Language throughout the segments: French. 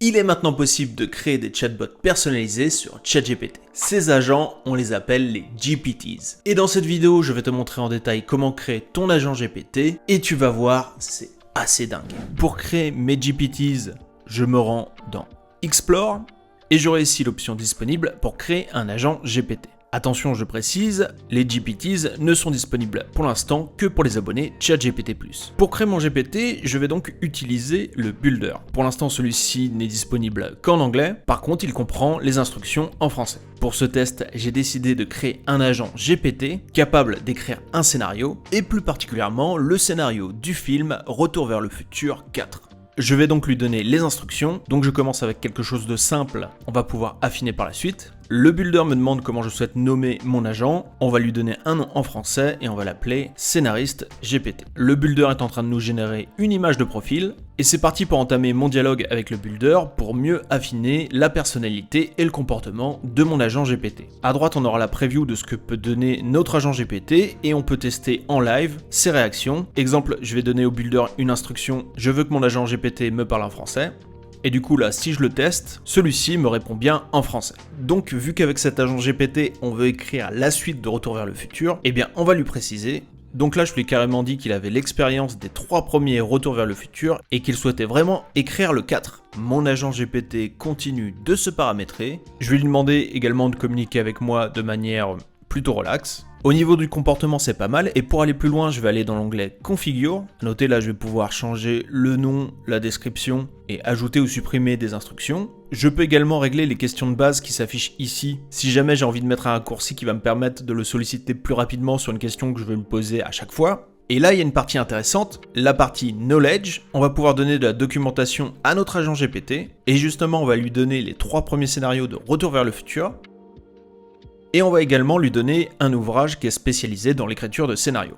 Il est maintenant possible de créer des chatbots personnalisés sur ChatGPT. Ces agents, on les appelle les GPTs. Et dans cette vidéo, je vais te montrer en détail comment créer ton agent GPT et tu vas voir, c'est assez dingue. Pour créer mes GPTs, je me rends dans Explore et j'aurai ici l'option disponible pour créer un agent GPT. Attention, je précise, les GPTs ne sont disponibles pour l'instant que pour les abonnés ChatGPT+. Pour créer mon GPT, je vais donc utiliser le Builder. Pour l'instant, celui-ci n'est disponible qu'en anglais, par contre, il comprend les instructions en français. Pour ce test, j'ai décidé de créer un agent GPT capable d'écrire un scénario, et plus particulièrement le scénario du film Retour vers le futur 4. Je vais donc lui donner les instructions, donc je commence avec quelque chose de simple, on va pouvoir affiner par la suite. Le builder me demande comment je souhaite nommer mon agent, on va lui donner un nom en français et on va l'appeler scénariste GPT. Le builder est en train de nous générer une image de profil, et c'est parti pour entamer mon dialogue avec le builder pour mieux affiner la personnalité et le comportement de mon agent GPT. À droite, on aura la preview de ce que peut donner notre agent GPT et on peut tester en live ses réactions. Exemple, je vais donner au builder une instruction, je veux que mon agent GPT me parle en français. Et du coup là, si je le teste, celui-ci me répond bien en français. Donc vu qu'avec cet agent GPT, on veut écrire la suite de Retour vers le futur, eh bien on va lui préciser. Donc là, je lui ai carrément dit qu'il avait l'expérience des 3 premiers Retour vers le futur et qu'il souhaitait vraiment écrire le 4. Mon agent GPT continue de se paramétrer. Je vais lui demander également de communiquer avec moi de manière plutôt relaxe. Au niveau du comportement, c'est pas mal, et pour aller plus loin, je vais aller dans l'onglet Configure. Notez là, je vais pouvoir changer le nom, la description, et ajouter ou supprimer des instructions. Je peux également régler les questions de base qui s'affichent ici, si jamais j'ai envie de mettre un raccourci qui va me permettre de le solliciter plus rapidement sur une question que je vais me poser à chaque fois. Et là, il y a une partie intéressante, la partie Knowledge. On va pouvoir donner de la documentation à notre agent GPT, et justement, on va lui donner les 3 premiers scénarios de Retour vers le futur. Et on va également lui donner un ouvrage qui est spécialisé dans l'écriture de scénarios.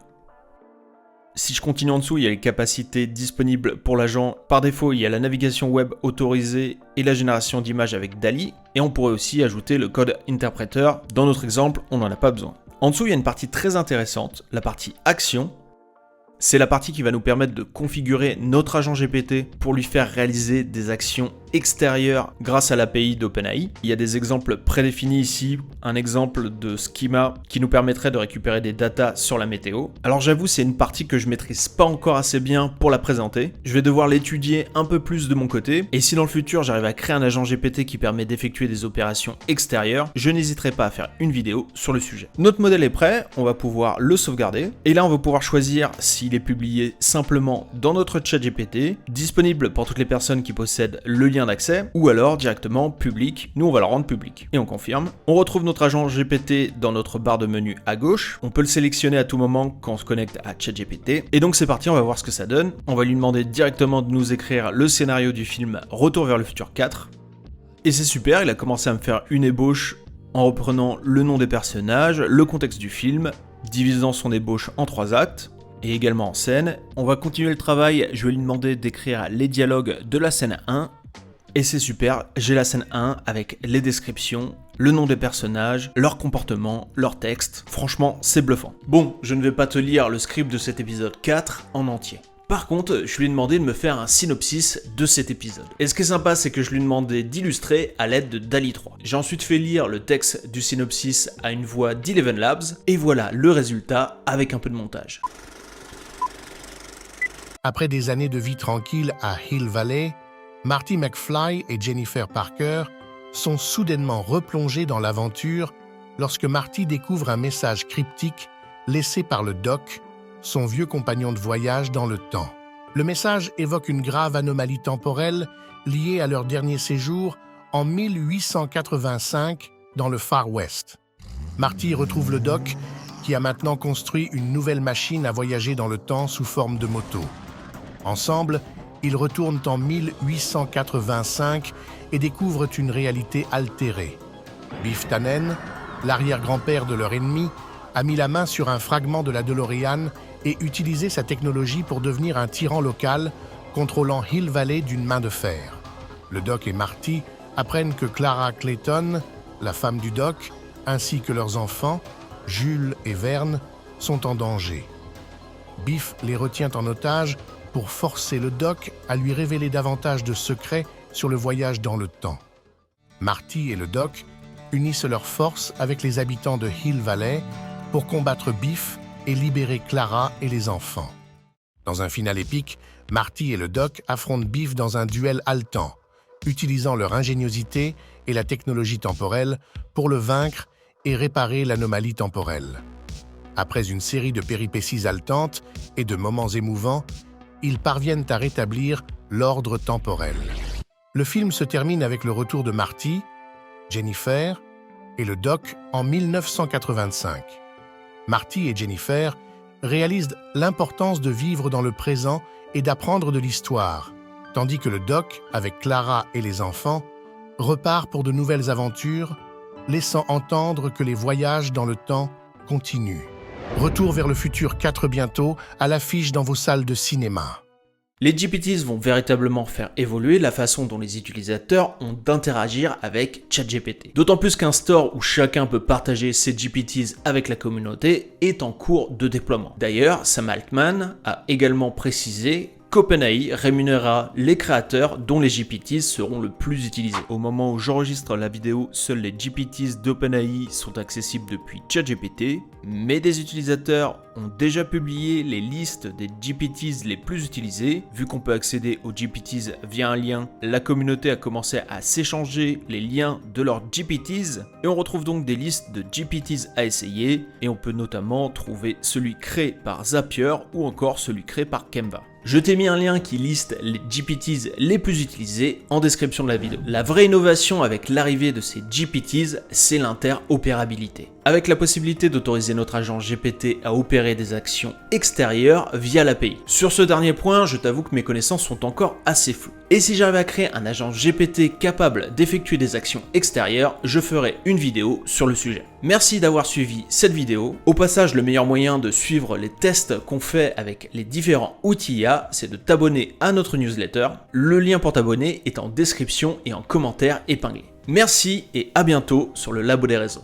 Si je continue en dessous, il y a les capacités disponibles pour l'agent. Par défaut, il y a la navigation web autorisée et la génération d'images avec DALL-E. Et on pourrait aussi ajouter le code interpréteur. Dans notre exemple, on n'en a pas besoin. En dessous, il y a une partie très intéressante, la partie action. C'est la partie qui va nous permettre de configurer notre agent GPT pour lui faire réaliser des actions extérieures grâce à l'API d'OpenAI. Il y a des exemples prédéfinis ici, un exemple de schema qui nous permettrait de récupérer des datas sur la météo. Alors j'avoue, c'est une partie que je maîtrise pas encore assez bien pour la présenter. Je vais devoir l'étudier un peu plus de mon côté, et si dans le futur j'arrive à créer un agent GPT qui permet d'effectuer des opérations extérieures, je n'hésiterai pas à faire une vidéo sur le sujet. Notre modèle est prêt, on va pouvoir le sauvegarder, et là on va pouvoir choisir s'il est publié simplement dans notre chat GPT, disponible pour toutes les personnes qui possèdent le lien d'accès, ou alors directement public. Nous on va le rendre public. Et on confirme. On retrouve notre agent GPT dans notre barre de menu à gauche. On peut le sélectionner à tout moment quand on se connecte à ChatGPT. Et donc c'est parti, on va voir ce que ça donne. On va lui demander directement de nous écrire le scénario du film Retour vers le futur 4. Et c'est super, il a commencé à me faire une ébauche en reprenant le nom des personnages, le contexte du film, divisant son ébauche en 3 actes. Et également en scène. On va continuer le travail, je vais lui demander d'écrire les dialogues de la scène 1. Et c'est super, j'ai la scène 1 avec les descriptions, le nom des personnages, leur comportement, leur texte. Franchement, c'est bluffant. Bon, je ne vais pas te lire le script de cet épisode 4 en entier. Par contre, je lui ai demandé de me faire un synopsis de cet épisode. Et ce qui est sympa, c'est que je lui ai demandé d'illustrer à l'aide de DALL-E 3. J'ai ensuite fait lire le texte du synopsis à une voix d'Eleven Labs, et voilà le résultat avec un peu de montage. Après des années de vie tranquille à Hill Valley, Marty McFly et Jennifer Parker sont soudainement replongés dans l'aventure lorsque Marty découvre un message cryptique laissé par le Doc, son vieux compagnon de voyage dans le temps. Le message évoque une grave anomalie temporelle liée à leur dernier séjour en 1885 dans le Far West. Marty retrouve le Doc qui a maintenant construit une nouvelle machine à voyager dans le temps sous forme de moto. Ensemble, ils retournent en 1885 et découvrent une réalité altérée. Biff Tannen, l'arrière-grand-père de leur ennemi, a mis la main sur un fragment de la DeLorean et utilisé sa technologie pour devenir un tyran local, contrôlant Hill Valley d'une main de fer. Le Doc et Marty apprennent que Clara Clayton, la femme du Doc, ainsi que leurs enfants, Jules et Verne, sont en danger. Biff les retient en otage pour forcer le Doc à lui révéler davantage de secrets sur le voyage dans le temps. Marty et le Doc unissent leurs forces avec les habitants de Hill Valley pour combattre Biff et libérer Clara et les enfants. Dans un final épique, Marty et le Doc affrontent Biff dans un duel haletant, utilisant leur ingéniosité et la technologie temporelle pour le vaincre et réparer l'anomalie temporelle. Après une série de péripéties haletantes et de moments émouvants, ils parviennent à rétablir l'ordre temporel. Le film se termine avec le retour de Marty, Jennifer et le Doc en 1985. Marty et Jennifer réalisent l'importance de vivre dans le présent et d'apprendre de l'histoire, tandis que le Doc, avec Clara et les enfants, repart pour de nouvelles aventures, laissant entendre que les voyages dans le temps continuent. Retour vers le futur 4 bientôt, à l'affiche dans vos salles de cinéma. Les GPTs vont véritablement faire évoluer la façon dont les utilisateurs ont d'interagir avec ChatGPT. D'autant plus qu'un store où chacun peut partager ses GPTs avec la communauté est en cours de déploiement. D'ailleurs, Sam Altman a également précisé qu'OpenAI rémunérera les créateurs dont les GPTs seront le plus utilisés. Au moment où j'enregistre la vidéo, seuls les GPTs d'OpenAI sont accessibles depuis ChatGPT, mais des utilisateurs ont déjà publié les listes des GPTs les plus utilisés. Vu qu'on peut accéder aux GPTs via un lien, la communauté a commencé à s'échanger les liens de leurs GPTs et on retrouve donc des listes de GPTs à essayer et on peut notamment trouver celui créé par Zapier ou encore celui créé par Canva. Je t'ai mis un lien qui liste les GPTs les plus utilisés en description de la vidéo. La vraie innovation avec l'arrivée de ces GPTs, c'est l'interopérabilité. Avec la possibilité d'autoriser notre agent GPT à opérer des actions extérieures via l'API. Sur ce dernier point, je t'avoue que mes connaissances sont encore assez floues. Et si j'arrive à créer un agent GPT capable d'effectuer des actions extérieures, je ferai une vidéo sur le sujet. Merci d'avoir suivi cette vidéo. Au passage, le meilleur moyen de suivre les tests qu'on fait avec les différents outils IA, c'est de t'abonner à notre newsletter. Le lien pour t'abonner est en description et en commentaire épinglé. Merci et à bientôt sur le Labo des réseaux.